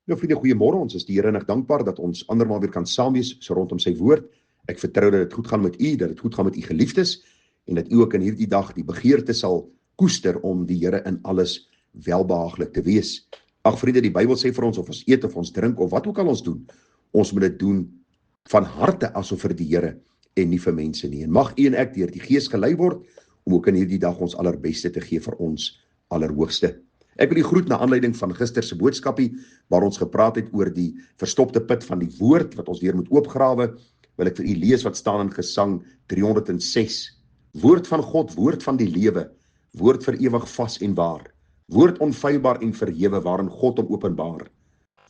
Nou vriende, goeiemôre. Ons is die Here innig dankbaar dat ons andermaal weer kan saam wees so rondom sy woord. Ek vertrou dat dit goed gaan met u, dat dit goed gaan met u geliefdes en dat u ook in hierdie dag die begeerte sal koester om die Here in alles welbehaaglik te wees. Ag vriende, die Bybel sê vir ons of ons eet of ons drink of wat ook al ons doen, ons moet dit doen van harte asof vir die Here en nie vir mense nie. En mag u en ek deur die Gees gelei word om ook in hierdie dag ons allerbeste te gee vir ons allerhoogste. Ek wil u groet na aanleiding van gister se boodskapie waar ons gepraat het oor die verstopte put van die woord wat ons weer moet oopgrawe. Wil ek vir u lees wat staan in Gesang 306. Woord van God, woord van die lewe, woord vir ewig vas en waar. Woord onfeilbaar en verhewe waarin God hom openbaar.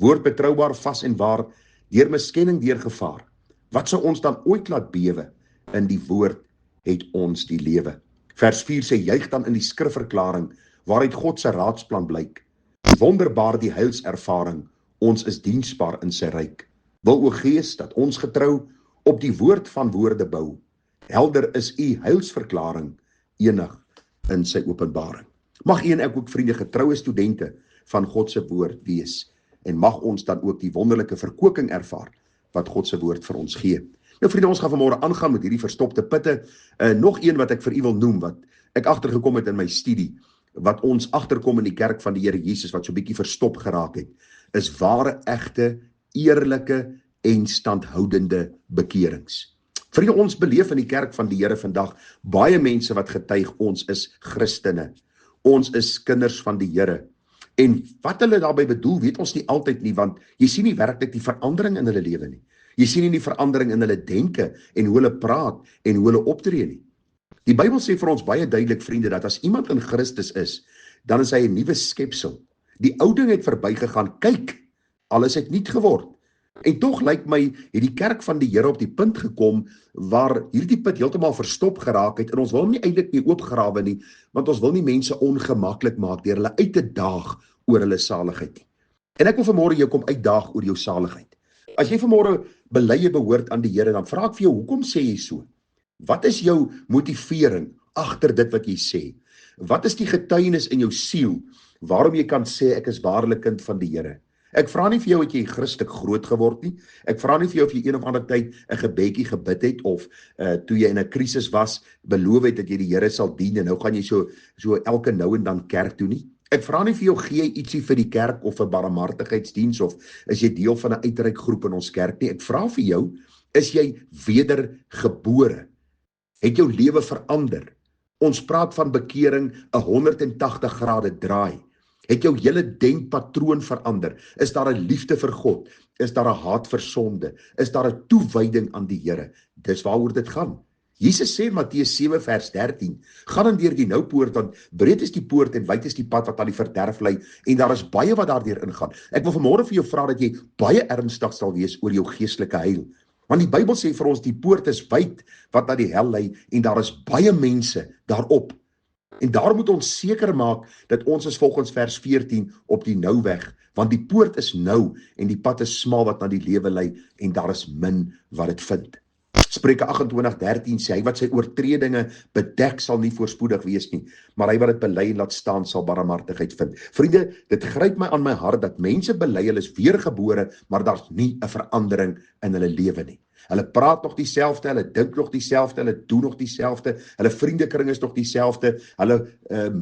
Woord betroubaar, vas en waar, deur miskenning deur gevaar. Wat sou ons dan ooit laat bewe? In die woord het ons die lewe. Vers 4 sê juig dan in die skrifverklaring waaruit God se raadsplan blyk. Wonderbaar die heilservaring, ons is diensbaar in sy ryk. Wil o Gees dat ons getrou op die woord van woorde bou. Helder is u heilsverklaring, enig in sy openbaring. Mag u en ek ook vriende getroue studente van God se woord wees en mag ons dan ook die wonderlike verkoeking ervaar wat God se woord vir ons gee. Nou vriende, ons gaan vanmôre aangaan met hierdie verstopte putte. Nog een wat ek vir u wil noem, wat ek agtergekom het in my studie, wat ons agterkom in die kerk van die Here Jesus, wat so bietjie verstop geraak het, is ware, egte, eerlike en standhoudende bekerings. Vriende, ons beleef in die kerk van die Here vandag baie mense wat getuig ons is Christene, ons is kinders van die Here. En wat hulle daarby bedoel, weet ons nie altyd nie, want jy sien nie werklik die verandering in hulle lewe nie. Jy sien nie die verandering in hulle denke en hoe hulle praat en hoe hulle optree nie. Die Bybel sê vir ons baie duidelik, vriende, dat as iemand in Christus is, dan is hy 'n nuwe skepsel. Die ou ding het verbygegaan, kyk, alles het nuut geword. En tog lyk my, het die kerk van die Here op die punt gekom, waar hierdie put heeltemal verstop geraak het, en ons wil hom nie eintlik nie oopgrawe nie, want ons wil nie mense ongemaklik maak deur hulle uit te daag oor hulle saligheid nie. En ek wil vanmôre jou kom uitdaag oor jou saligheid. As jy vanmôre bely jy behoort aan die Here, dan vra ek vir jou, hoekom sê jy so? Wat is jou motivering agter dit wat jy sê? Wat is die getuienis in jou siel waarom jy kan sê ek is waarlik kind van die Here? Ek vra nie vir jou het jy Christelik groot geword nie. Ek vra nie vir jou of jy een of ander tyd 'n gebedjie gebid het of toe jy in 'n krisis was, beloof het dat jy die Here sal dien en nou gaan jy so elke nou en dan kerk toe nie. Ek vra nie vir jou gee jy ietsie vir die kerk of 'n barmhartigheidsdiens of is jy deel van 'n uitreikgroep in ons kerk nie. Ek vra vir jou, is jy wedergebore? Het jou lewe verander? Ons praat van bekering 'n 180 grade draai. Het jou hele denkpatroon verander? Is daar 'n liefde vir God? Is daar 'n haat vir sonde? Is daar 'n toewyding aan die Here? Dis waaroor dit gaan. Jesus sê in Matteus 7 vers 13, gaan dan deur die nou poort, want breed is die poort en wyd is die pad wat aan die verderf lei, en daar is baie wat daardeur ingaan. Ek wil vanmôre vir jou vra dat jy baie ernstig sal wees oor jou geestelike heil. Want die Bybel sê vir ons die poort is wyd wat na die hel lei en daar is baie mense daarop. En daar moet ons seker maak dat ons is volgens vers 14 op die nou weg, want die poort is nou en die pad is smal wat na die lewe lei en daar is min wat dit vind. Spreuke 28:13 sê, hy wat sy oortredinge bedek sal nie voorspoedig wees nie, maar hy wat dit bely en laat staan sal barmhartigheid vind. Vriende, dit gryp my aan my hart dat mense bely hulle is weergebore, maar daar's nie 'n verandering in hulle lewe nie. Hulle praat nog dieselfde, hulle dink nog dieselfde, hulle doen nog dieselfde, hulle vriendekring is nog dieselfde,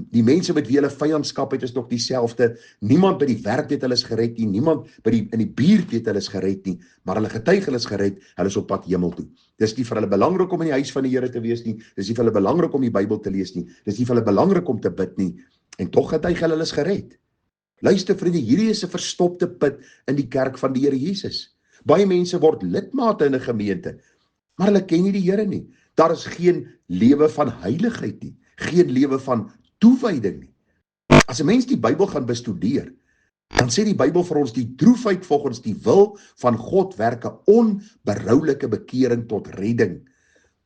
die mense met wie hulle vyandskap het is nog dieselfde, niemand by die werk weet hulle is gered nie, niemand in die buurt weet hulle is gered nie, maar hulle getuig hulle is gered, hulle is op pad hemel toe. Dis nie vir hulle belangrik om in die huis van die Here te wees nie, dis nie vir hulle belangrik om die Bybel te lees nie, dis nie vir hulle belangrik om te bid nie, en tog getuig hulle is gered. Luister vriende, hierdie is 'n verstopte put in die kerk van die Here Jesus. Baie mense word lidmate in 'n gemeente, maar hulle ken nie die Here nie. Daar is geen lewe van heiligheid nie, geen lewe van toewyding nie. As 'n mens die Bybel gaan bestudeer, dan sê die Bybel vir ons die droefheid volgens die wil van God werk 'n onberoulike bekering tot redding,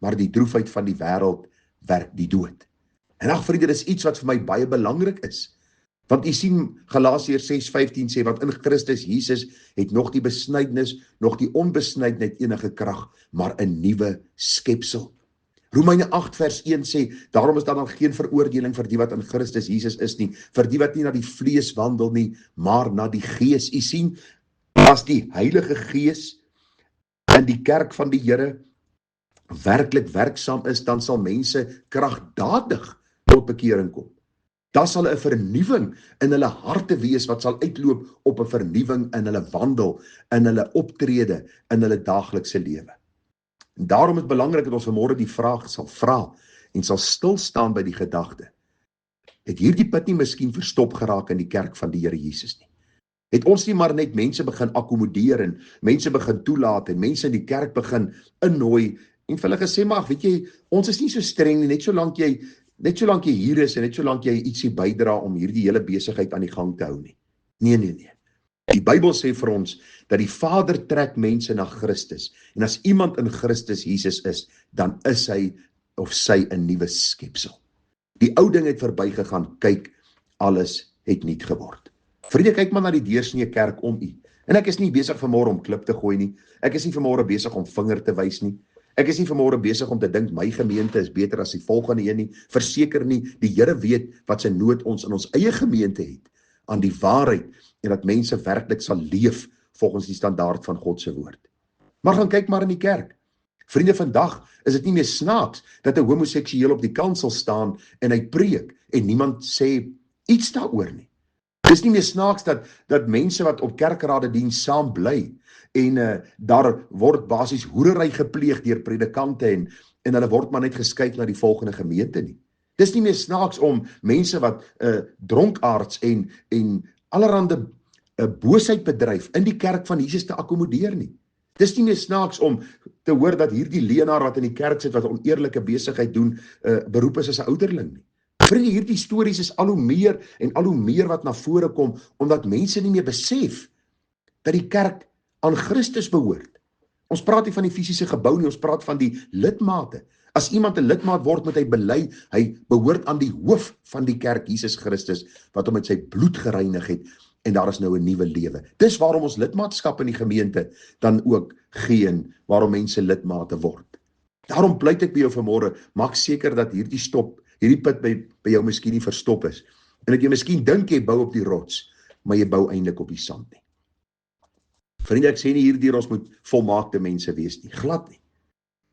maar die droefheid van die wêreld werk die dood. En ag vriende, dis iets wat vir my baie belangrik is. Want u sien Galasiërs 6:15 sê, want in Christus Jesus het nog die besnydenis, nog die onbesnydenheid enige krag, maar 'n nuwe skepsel. Romeine 8 vers 1 sê, daarom is daar dan geen veroordeling vir die wat in Christus Jesus is nie, vir die wat nie na die vlees wandel nie, maar na die Gees. U sien, as die Heilige Gees in die kerk van die Here werklik werksaam is, dan sal mense kragdadig tot bekering kom. Daar sal 'n vernuwing in hulle harte wees wat sal uitloop op 'n vernuwing in hulle wandel, in hulle optrede, in hulle daaglikse lewe. En daarom is het belangrik dat ons vanmôre die vraag sal vra en sal stil staan by die gedagte. Het hierdie put nie miskien verstop geraak in die kerk van die Here Jesus nie? Het ons nie maar net mense begin akkommodeer en mense begin toelaat en mense in die kerk begin innooi en vir hulle gesê, maar weet jy, ons is nie so streng nie, net solank jy hier is en net solank jy ietsie bydra om hierdie hele besigheid aan die gang te hou nie. Nee. Die Bybel sê vir ons dat die Vader trek mense na Christus en as iemand in Christus Jesus is, dan is hy of sy 'n nuwe skepsel. Die ou ding het verbygegaan, kyk, alles het nuut geword. Vriende, kyk maar na die deursnee kerk om u. En ek is nie besig vanmôre om klip te gooi nie. Ek is nie vanmôre besig om vinger te wys nie. Ek is nie vanmôre besig om te dink my gemeente is beter as die volgende een nie. Verseker nie, die Here weet wat se nood ons in ons eie gemeente het aan die waarheid en dat mense werklik sal leef volgens die standaard van God se woord. Maar gaan kyk maar in die kerk. Vriende, vandag is dit nie meer snaaks dat 'n homoseksueel op die kansel staan en hy preek en niemand sê iets daaroor nie. Dis nie meer snaaks dat mense wat op kerkrade diens saam bly en daar word basies hoerery gepleeg deur predikante en hulle word maar net geskuif na die volgende gemeente nie. Dis nie meer snaaks om mense wat dronkaards en allerhande boosheid bedryf in die kerk van Jesus te akkommodeer nie. Dis nie meer snaaks om te hoor dat hierdie leenaar wat in die kerk sit wat oneerlike besigheid doen, beroep is as 'n ouderling nie. Vriende, hierdie stories is al hoe meer en al hoe meer wat na vore kom, omdat mense nie meer besef dat die kerk aan Christus behoort. Ons praat nie van die fisiese gebou nie, ons praat van die lidmate. As iemand 'n lidmaat word, moet hy bely, hy behoort aan die hoof van die kerk, Jesus Christus, wat hom met sy bloed gereinig het, en daar is nou 'n nuwe lewe. Dis waarom ons lidmaatskap in die gemeente dan ook gee en waarom mense lidmate word. Daarom pleit ek by jou vanmôre, maak seker dat hierdie put by jou miskien nie verstop is, en dat jy miskien dink jy bou op die rots, maar jy bou eintlik op die sand nie. Vriende, ek sê nie hierdeur ons moet volmaakte mense wees nie, glad nie.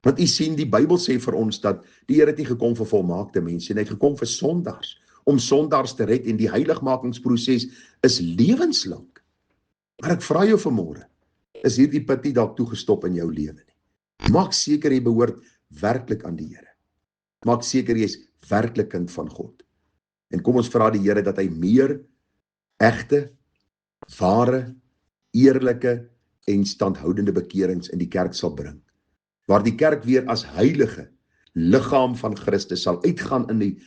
Want u sien, die Bybel sê vir ons dat die Here het nie gekom vir volmaakte mense, en hy het gekom vir sondaars, om sondaars te red, en die heiligmakingsproses is lewenslank. Maar ek vra jou vanmôre, is hierdie put nie dalk toegestop in jou lewe nie? Maak seker jy behoort werklik aan die Here. Maak seker jy is werklik kind van God. En kom ons vra die Here dat hy meer egte, ware, eerlike en standhoudende bekerings in die kerk sal bring, waar die kerk weer as heilige liggaam van Christus sal uitgaan in die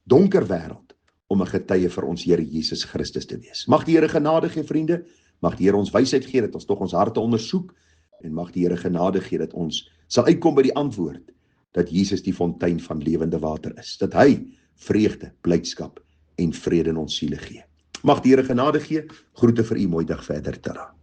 donker wêreld om 'n getuie vir ons Here Jesus Christus te wees. Mag die Here genade gee, vriende, mag die Here ons wysheid gee dat ons tog ons harte ondersoek, en mag die Here genade gee dat ons sal uitkom by die antwoord dat Jesus die fontein van lewende water is, dat hy vreugde, blydskap en vrede in ons siele gee. Mag die Here genade gee. Groete vir u, mooi dag verder, tada.